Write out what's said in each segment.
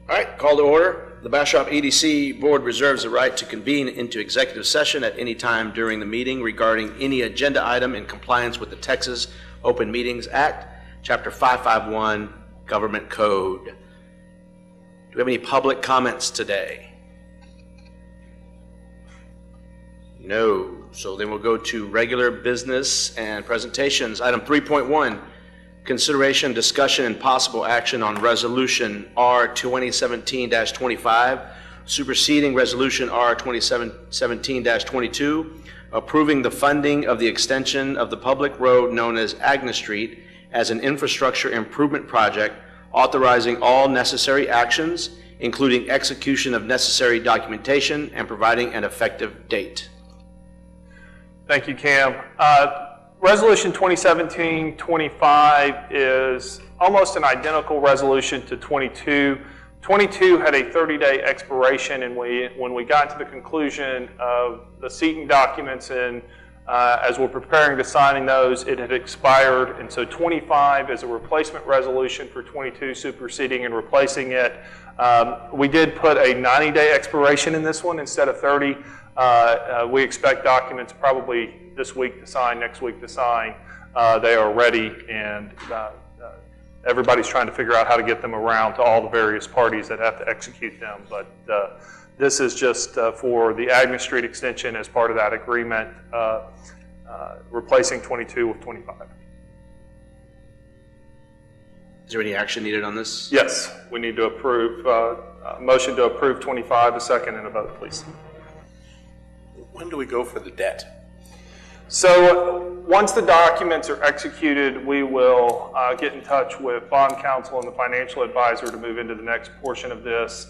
All right, call to order. The Bastrop EDC Board reserves the right to convene into executive session at any time during the meeting regarding any agenda item in compliance with the Texas Open Meetings Act, Chapter 551, Government Code. Do we have any public comments today? No. So then we'll go to regular business and presentations. Item 3.1. Consideration, discussion, and possible action on Resolution R 2017-25, superseding Resolution R 2017-22, approving the funding of the extension of the public road known as Agnes Street as an infrastructure improvement project, authorizing all necessary actions, including execution of necessary documentation, and providing an effective date. Thank you, Cam. Resolution 2017-25 is almost an identical resolution to 22. 22 had a 30-day expiration, and when we got to the conclusion of the seating documents and as we're preparing to signing those, it had expired, and so 25 is a replacement resolution for 22, superseding and replacing it. We did put a 90-day expiration in this one instead of 30. We expect documents probably this week to sign, next week to sign. They are ready, and everybody's trying to figure out how to get them around to all the various parties that have to execute them. But this is just for the Agnes Street extension as part of that agreement, replacing 22 with 25. Is there any action needed on this? Yes, we need to approve, motion to approve 25, a second, and a vote, please. When do we go for the debt? So once the documents are executed, we will get in touch with bond counsel and the financial advisor to move into the next portion of this.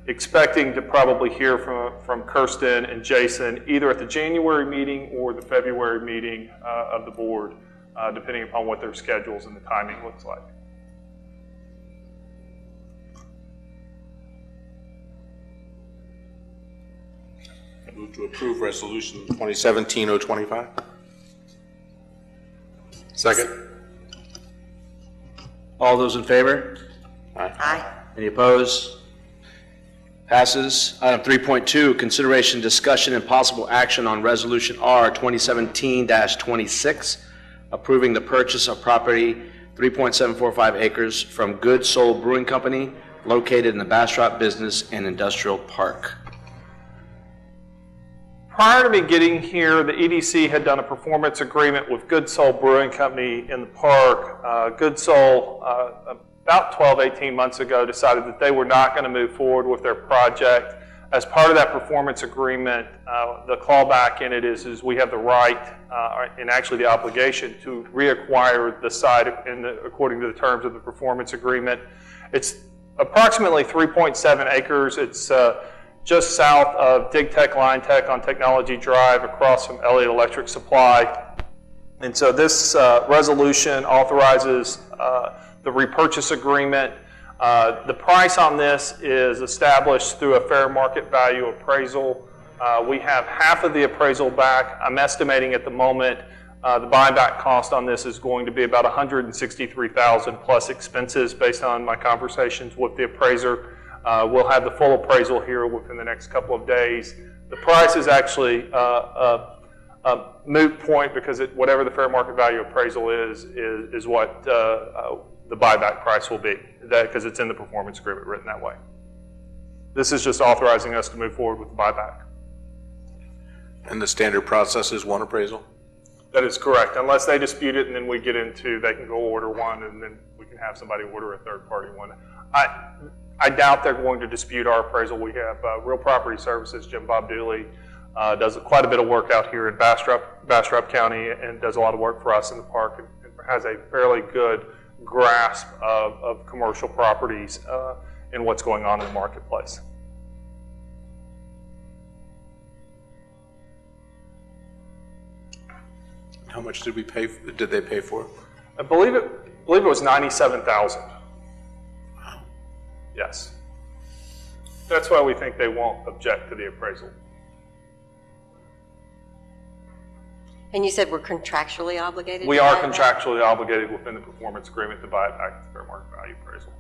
Expecting to probably hear from Kirsten and Jason either at the January meeting or the February meeting of the board, depending upon what their schedules and the timing looks like. Move to approve Resolution 2017-025. Second. All those in favor? Aye. Any opposed? Passes. Item 3.2, consideration, discussion, and possible action on Resolution R 2017-26, approving the purchase of property 3.745 acres from Good Soul Brewing Company located in the Bastrop Business and Industrial Park. Prior to me getting here, the EDC had done a performance agreement with Good Soul Brewing Company in the park. Good Soul, about 12, 18 months ago, decided that they were not going to move forward with their project. As part of that performance agreement, the clawback in it is we have the right and actually the obligation to reacquire the site according to the terms of the performance agreement. It's approximately 3.7 acres. It's just south of Dig Tech Line Tech on Technology Drive, across from Elliott Electric Supply. And so this resolution authorizes the repurchase agreement. The price on this is established through a fair market value appraisal. We have half of the appraisal back. I'm estimating at the moment the buyback cost on this is going to be about $163,000 plus expenses based on my conversations with the appraiser. We'll have the full appraisal here within the next couple of days. The price is actually a moot point because whatever the fair market value appraisal is what the buyback price will be, because it's in the performance agreement written that way. This is just authorizing us to move forward with the buyback. And the standard process is one appraisal? That is correct, unless they dispute it, and then we get into, they can go order one, and then we can have somebody order a third-party one. I doubt they're going to dispute our appraisal. We have Real Property Services, Jim Bob Dooley, does quite a bit of work out here in Bastrop County and does a lot of work for us in the park and has a fairly good grasp of commercial properties and what's going on in the marketplace. How much did they pay for it? I believe it was $97,000. Yes. That's why we think they won't object to the appraisal. And you said we're contractually obligated? We are contractually obligated within the performance agreement to buy it back at the fair market value appraisal.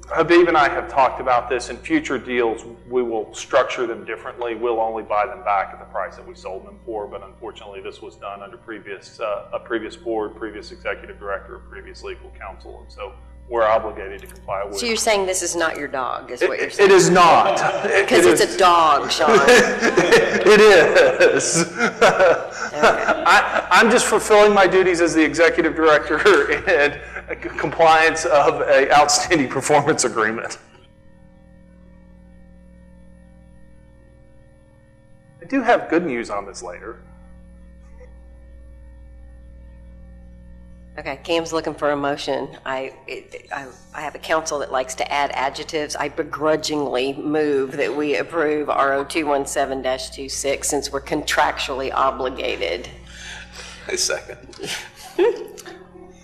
Habib and I have talked about this. In future deals, we will structure them differently. We'll only buy them back at the price that we sold them for, but unfortunately this was done under a previous board, previous executive director, previous legal counsel, and so we're obligated to comply with. So you're saying this is not your dog, is what you're saying? It is not. Because it's a dog, Sean. It is. Okay. I'm just fulfilling my duties as the executive director and compliance of an outstanding performance agreement. I do have good news on this later. Okay, Cam's looking for a motion. I have a council that likes to add adjectives. I begrudgingly move that we approve RO 217-26 since we're contractually obligated. I second.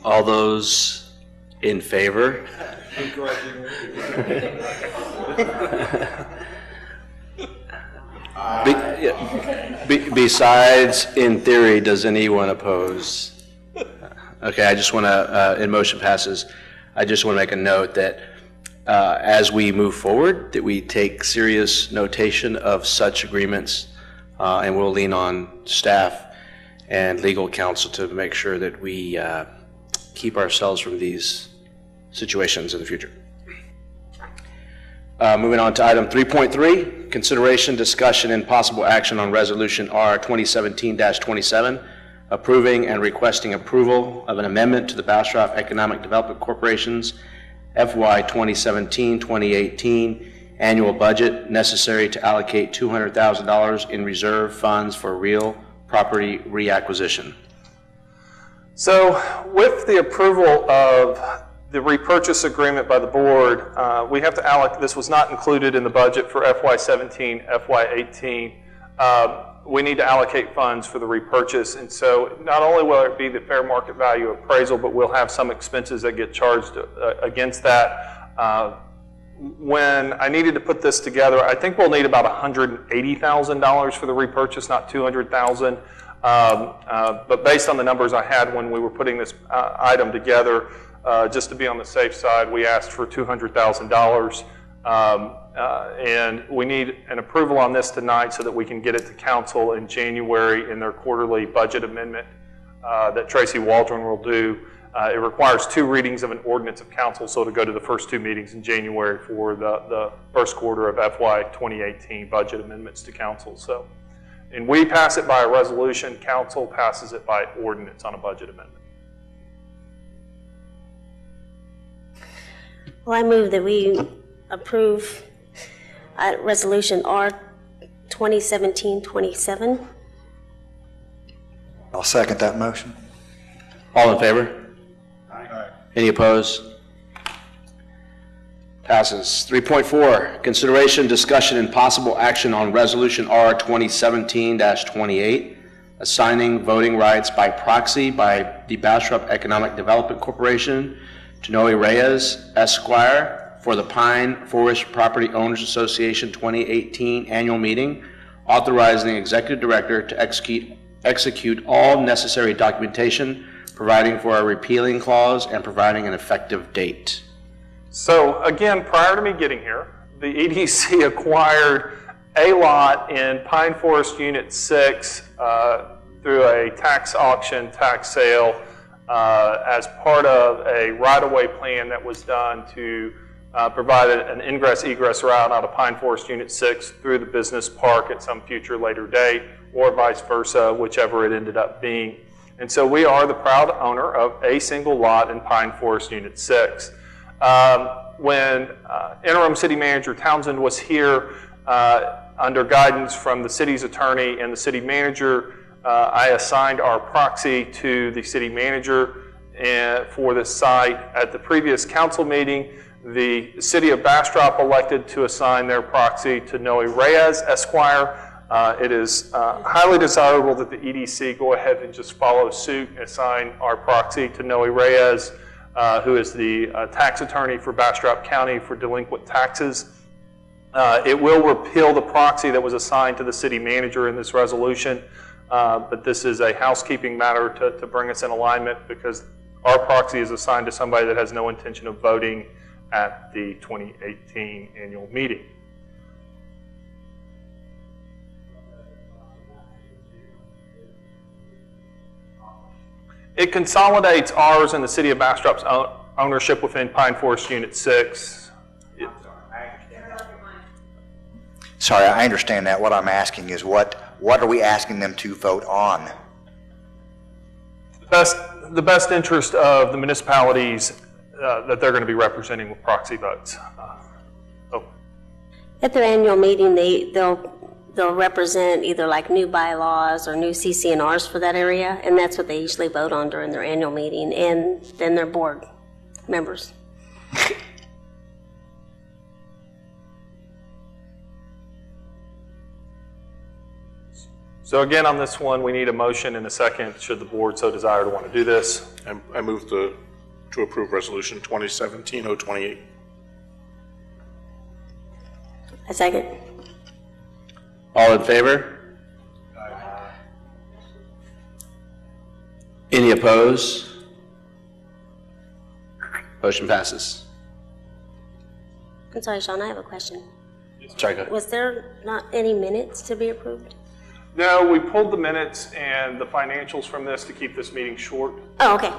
All those in favor? Besides, in theory, does anyone oppose? Okay, I just want to, in motion passes, I just want to make a note that as we move forward, that we take serious notation of such agreements, and we'll lean on staff and legal counsel to make sure that we keep ourselves from these situations in the future. Moving on to item 3.3, consideration, discussion, and possible action on resolution R 2017-27, approving and requesting approval of an amendment to the Bastrop Economic Development Corporation's FY 2017-2018 annual budget necessary to allocate $200,000 in reserve funds for real property reacquisition. So with the approval of the repurchase agreement by the board, we have to allocate, this was not included in the budget for FY17, FY18. We need to allocate funds for the repurchase, and so not only will it be the fair market value appraisal, but we'll have some expenses that get charged against that. When I needed to put this together, I think we'll need about $180,000 for the repurchase, not $200,000. But based on the numbers I had when we were putting this item together, just to be on the safe side, we asked for $200,000. And we need an approval on this tonight so that we can get it to council in January in their quarterly budget amendment that Tracy Waldron will do. It requires 2 readings of an ordinance of council, so to go to the first 2 meetings in January for the first quarter of FY 2018 budget amendments to council. So, and we pass it by a resolution, council passes it by ordinance on a budget amendment. Well, I move that we approve resolution R 2017-27. I'll second that motion. All in favor? Aye. Any opposed? Passes. 3.4, consideration, discussion, and possible action on resolution R 2017-28, assigning voting rights by proxy by the Bastrop Economic Development Corporation to Noe Reyes, Esquire, for the Pine Forest Property Owners Association 2018 annual meeting, authorizing the executive director to execute all necessary documentation, providing for a repealing clause, and providing an effective date. So again, prior to me getting here, the EDC acquired a lot in Pine Forest Unit 6 through a tax auction, tax sale, as part of a right-of-way plan that was done to provide an ingress-egress route out of Pine Forest Unit 6 through the business park at some future later date, or vice versa, whichever it ended up being. And so we are the proud owner of a single lot in Pine Forest Unit 6. When interim city manager Townsend was here, under guidance from the city's attorney and the city manager, I assigned our proxy to the city manager for this site. At the previous council meeting, the city of Bastrop elected to assign their proxy to Noe Reyes, Esquire. It is highly desirable that the EDC go ahead and just follow suit and assign our proxy to Noe Reyes, who is the tax attorney for Bastrop County for delinquent taxes. It will repeal the proxy that was assigned to the city manager in this resolution, but this is a housekeeping matter to bring us in alignment because our proxy is assigned to somebody that has no intention of voting at the 2018 annual meeting. It consolidates ours and the City of Bastrop's ownership within Pine Forest Unit 6. Sorry, I understand that. What I'm asking is what are we asking them to vote on? The best interest of the municipalities that they're going to be representing with proxy votes. At their annual meeting, they'll represent either like new bylaws or new CCNRs for that area, and that's what they usually vote on during their annual meeting, and then their board members. So again, on this one, we need a motion and a second, should the board so desire to want to do this. I move to approve Resolution 2017-028. A second. All in favor? Any opposed? Motion passes. I'm sorry, Sean, I have a question. Sorry, go ahead. Was there not any minutes to be approved? No, we pulled the minutes and the financials from this to keep this meeting short. Oh, okay.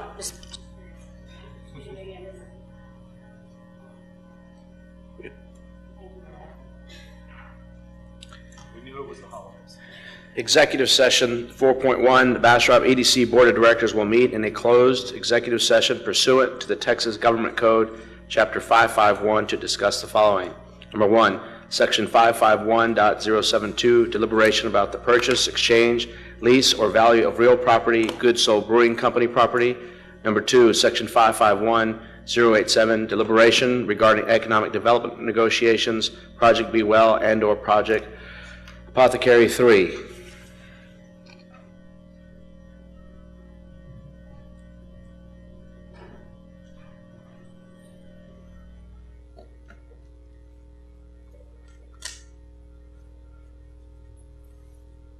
Executive session 4.1, the Bastrop EDC Board of Directors will meet in a closed executive session pursuant to the Texas Government Code, Chapter 551, to discuss the following. Number 1, Section 551.072, deliberation about the purchase, exchange, lease, or value of real property, Good Soul Brewing Company property. Number 2, Section 551.087, deliberation regarding economic development negotiations, Project Be Well and/or Project Apothecary 3.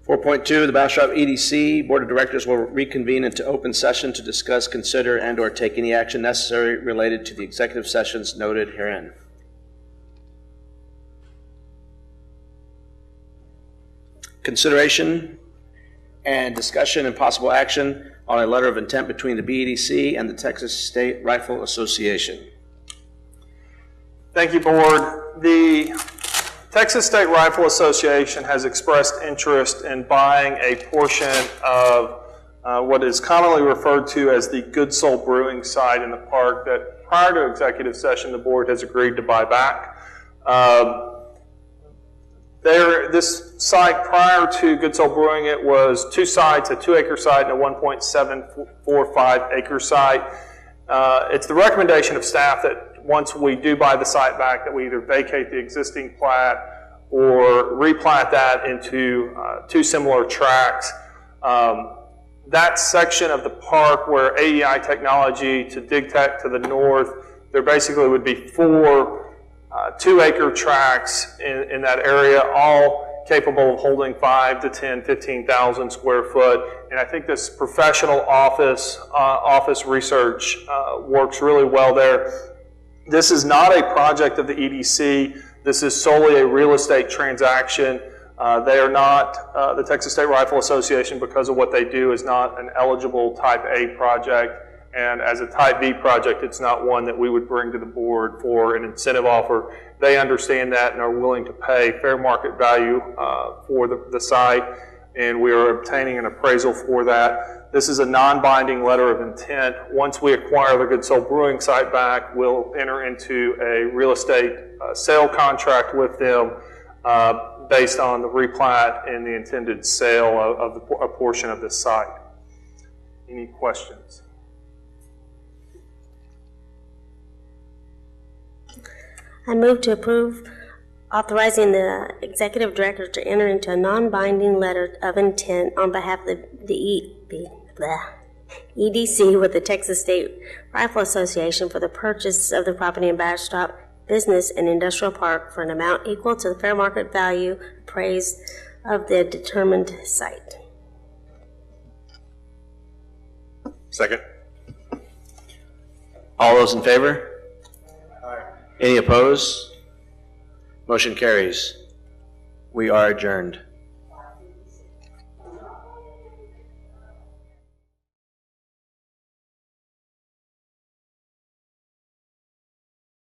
.2, the Bastrop EDC Board of Directors will reconvene into open session to discuss, consider, and/or take any action necessary related to the executive sessions noted herein. Consideration and discussion and possible action on a letter of intent between the BEDC and the Texas State Rifle Association. Thank you, Board. The Texas State Rifle Association has expressed interest in buying a portion of what is commonly referred to as the Good Soul Brewing site in the park that prior to executive session the board has agreed to buy back. This site prior to Good Soul Brewing, it was two sites, a 2-acre site and a 1.745 acre site. It's the recommendation of staff that once we do buy the site back, that we either vacate the existing plat or replat that into two similar tracts. That section of the park where AEI technology to Dig Tech to the north, there basically would be 4 2-acre tracts in that area, all capable of holding 5 to 10, 15,000 square foot. And I think this professional office research works really well there. This is not a project of the EDC. This is solely a real estate transaction. They are not, the Texas State Rifle Association, because of what they do, is not an eligible Type A project. And as a Type B project, it's not one that we would bring to the board for an incentive offer. They understand that and are willing to pay fair market value for the site, and we are obtaining an appraisal for that. This is a non-binding letter of intent. Once we acquire the Good Soul Brewing site back, we'll enter into a real estate sale contract with them based on the replat and the intended sale of a portion of this site. Any questions? I move to approve authorizing the executive director to enter into a non-binding letter of intent on behalf of the EDC with the Texas State Rifle Association for the purchase of the property in Bastrop Business and Industrial Park for an amount equal to the fair market value appraised of the determined site. Second. All those in favor? Any opposed? Motion carries. We are adjourned.